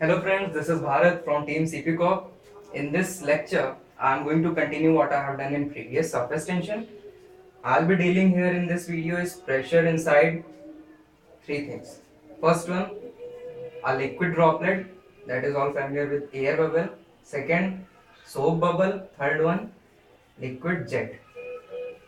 Hello friends, this is Bharat from Team CP CORP. In this lecture, I am going to continue what I have done in previous surface tension. I'll be dealing here in this video is pressure inside three things. First one, a liquid droplet, that is all familiar with air bubble. Second, soap bubble. Third one, liquid jet.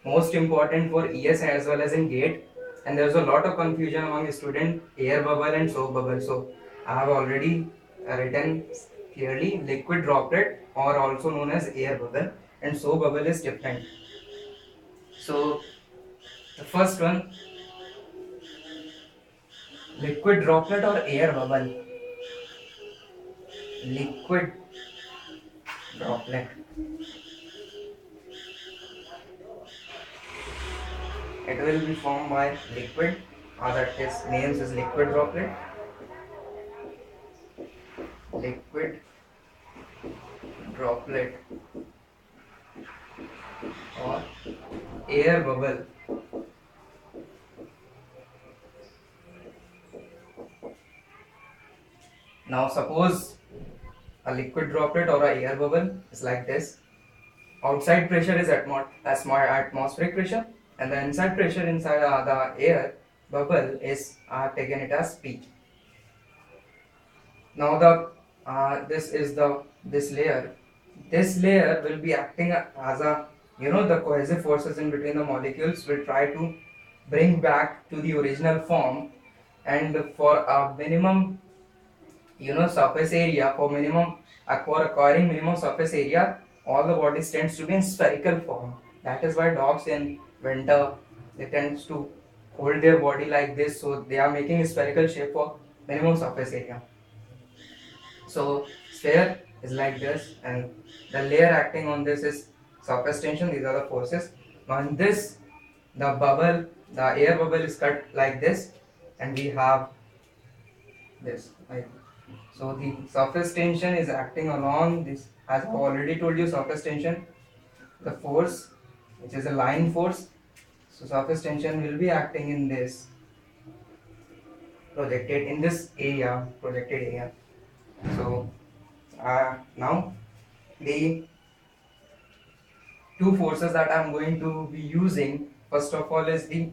Most important for ES as well as in GATE, and there's a lot of confusion among student air bubble and soap bubble. So I have already written clearly liquid droplet or also known as air bubble, and soap bubble is different. So the first one, liquid droplet or air bubble. Liquid droplet, it will be formed by liquid, or that is names is liquid droplet. Liquid droplet or air bubble. Now suppose a liquid droplet or a air bubble is like this. Outside pressure is atmospheric pressure, and the inside pressure inside the air bubble is taken it as P. Now the this is the this layer. This layer will be acting as a, the cohesive forces in between the molecules will try to bring back to the original form, and for a minimum surface area, for acquiring minimum surface area, all the bodies tends to be in spherical form. That is why dogs in winter, they tends to hold their body like this, so they are making a spherical shape for minimum surface area. So sphere is like this, and the layer acting on this is surface tension. These are the forces. Now in this, the air bubble is cut like this, and we have this like. So the surface tension is acting along this. As I already told you, surface tension, the force, which is a line force. So surface tension will be acting in this projected area. So now the two forces that I am going to be using, first of all, is the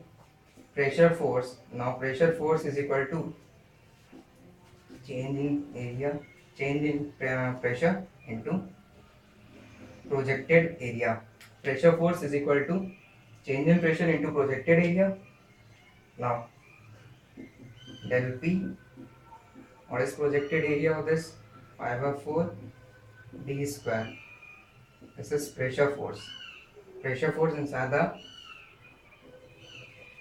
pressure force. Now pressure force is equal to change in area, change in pressure into projected area. Pressure force is equal to change in pressure into projected area. Now del P, what is projected area of this? 5/4 d square. This is pressure force. Pressure force inside the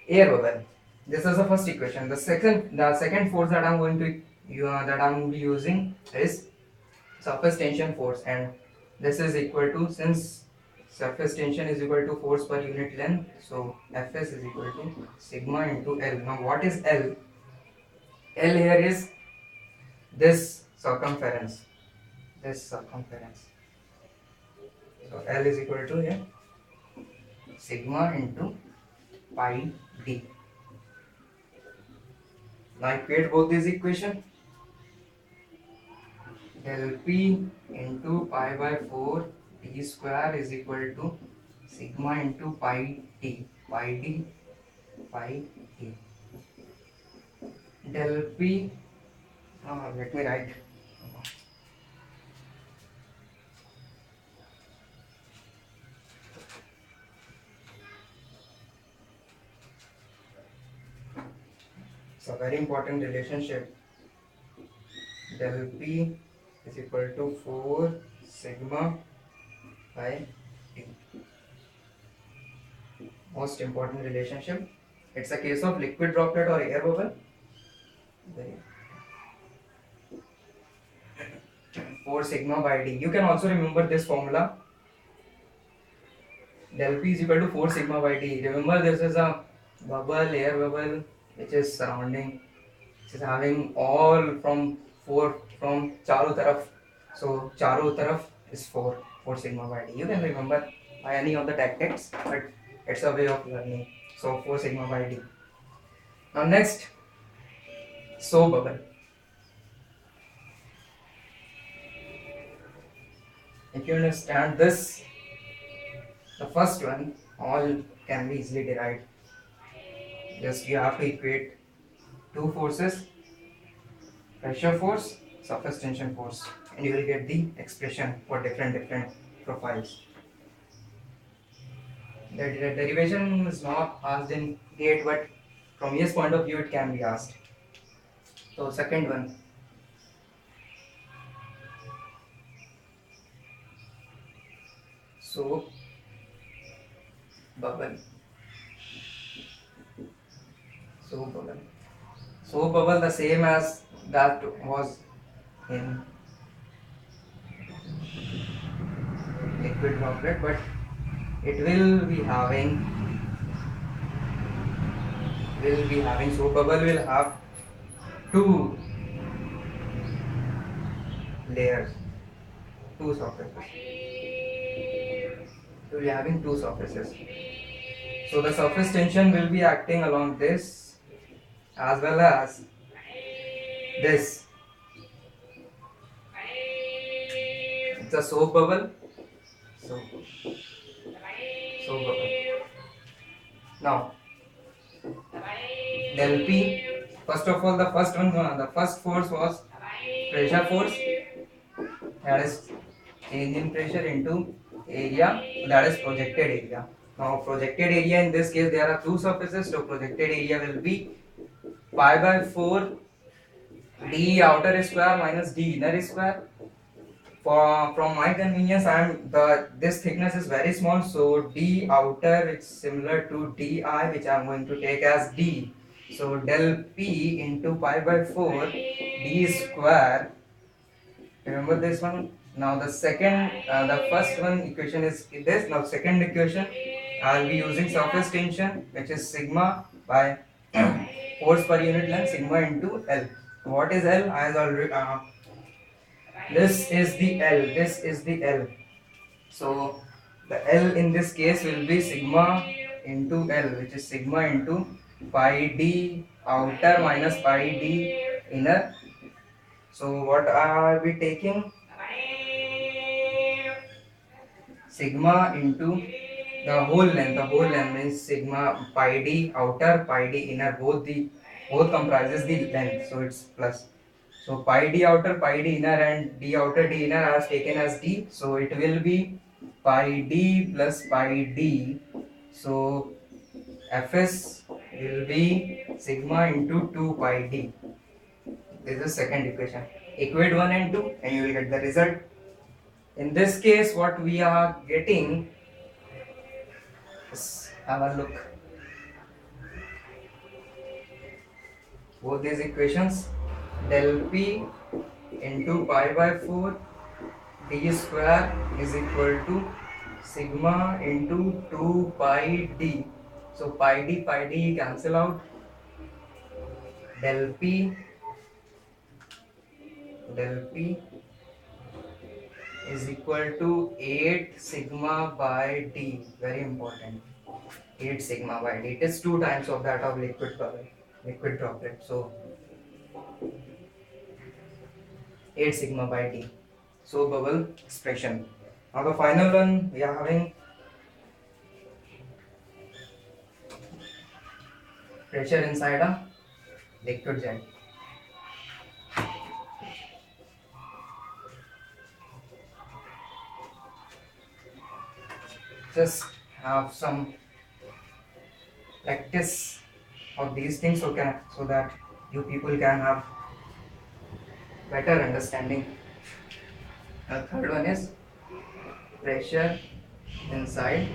air bubble. This is the first equation. The second force that I'm going to be using is surface tension force, and this is equal to, since surface tension is equal to force per unit length, so Fs is equal to sigma into L. Now what is L? L here is this circumference. So L is equal to here sigma into pi d. Now equate both these equations. Del P into pi by 4 d square is equal to sigma into pi d. Pi d. Del P, let me write. It's a very important relationship. Del P is equal to 4 sigma by d. Most important relationship. It's a case of liquid droplet or air bubble. 4 sigma by d. You can also remember this formula. Del P is equal to 4 sigma by d. Remember, this is a bubble, air bubble, which is surrounding, which is having all from 4 from charo taraf. So charo taraf is 4 sigma by d. You can remember by any of the tactics, but it's a way of learning. So 4 sigma by d. Now next, soap bubble. if you understand this, the first one, all can be easily derived. Just you have to equate two forces, pressure force, surface tension force, and you will get the expression for different profiles. The derivation is not asked in GATE, but from his point of view, it can be asked. So second one, soap bubble, soap bubble, soap bubble, the same as that was in liquid droplet, but it will be having soap bubble will have two layers, two surfaces. We'll be having two surfaces. So the surface tension will be acting along this as well as this. It's a soap bubble. So soap bubble. Now del P. First of all, the first force was pressure force. That is change in pressure into area. That is projected area. Now projected area, in this case there are two surfaces. So projected area will be pi by 4 d outer square minus d inner square. For from my convenience, this thickness is very small, so d outer is similar to di, which I am going to take as d. So del p into pi by 4 d square. Remember this one. Now the first one equation is this. Now second equation, I will be using surface tension, which is sigma by force per unit length, sigma into L. What is L? I already this is the L. This is the L. So the L in this case will be sigma into L, which is sigma into pi d outer minus pi d inner. So what are we taking? Sigma into the whole length. The whole length means sigma pi d outer, pi d inner. Both comprises the length. So it's plus. So pi d outer, pi d inner, and d outer, d inner are taken as d. So it will be pi d plus pi d. So Fs will be sigma into 2 pi d. This is second equation. Equate 1 and 2 and you will get the result. In this case, what we are getting is, have a look. Both these equations, del p into pi by 4 d square is equal to sigma into 2 pi d. So pi d cancel out. Del p is equal to 8 sigma by d. Very important. 8 sigma by d. It is 2 times of that of liquid bubble, liquid droplet. So 8 sigma by d. So bubble expression. Now the final one, we are having pressure inside a liquid jet. Just have some practice of these things so that you people can have better understanding. The third one is pressure inside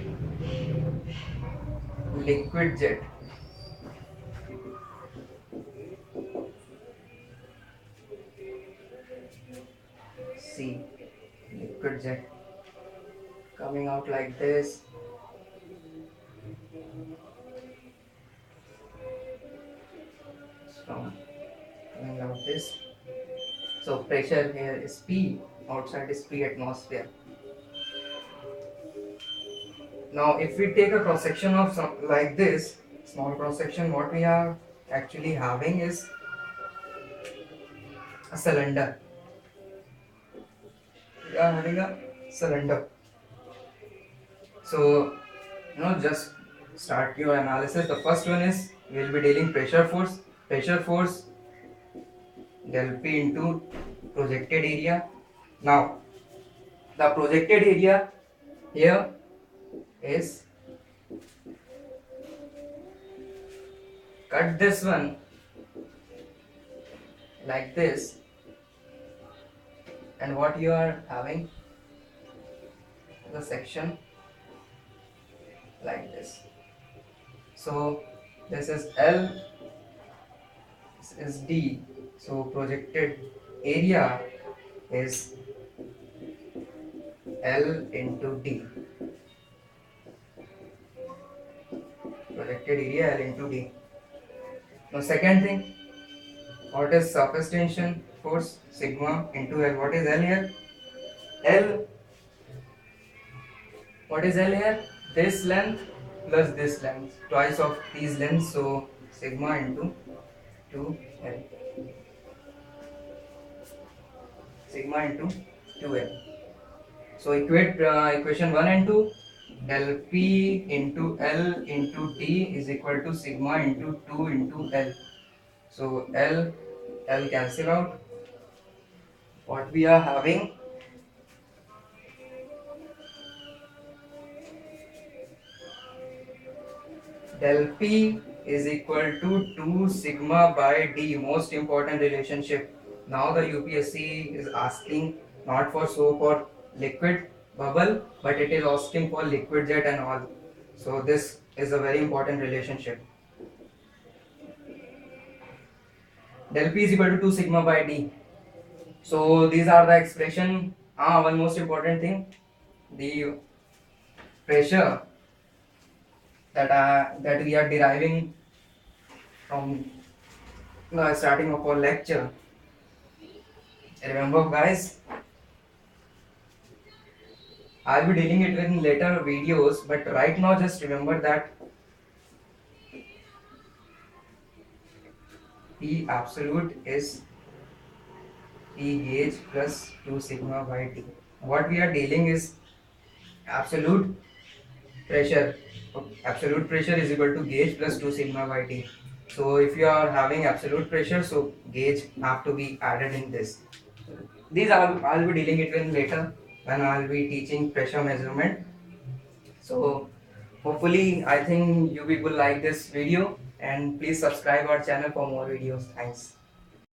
liquid jet. See, liquid jet coming out like this. From coming out this. So pressure here is P, outside is P atmosphere. Now if we take a cross section of some like this, small cross section, what we are actually having is a cylinder. We are having a surrender. So, just start your analysis. The first one is we will be dealing pressure force. Pressure force del P into projected area. Now, the projected area here is, cut this one like this, and what you are having the section like this. So this is L, this is D. So projected area is L into D. Projected area L into D. Now second thing, what is surface tension force? Sigma into L. What is L here? L, what is L here? This length plus this length, twice of these lengths. So sigma into 2L. Sigma into 2L. So equate equation 1 and 2. Del P into L into T is equal to sigma into 2 into L. So L cancel out. What we are having, del P is equal to 2 sigma by D. Most important relationship. Now the UPSC is asking not for soap or liquid bubble, but it is asking for liquid jet and all. So this is a very important relationship. Del P is equal to 2 sigma by D. So these are the expression. One most important thing, the pressure that we are deriving from the starting of our lecture. Remember, guys, I'll be dealing it in later videos, but right now just remember that P absolute is P gauge plus 2 sigma by T. What we are dealing is absolute pressure. Absolute pressure is equal to gauge plus 2 sigma by T. So if you are having absolute pressure, so gauge have to be added in this. These I'll be dealing it in later when I'll be teaching pressure measurement. So hopefully I think you people like this video, and please subscribe our channel for more videos. Thanks.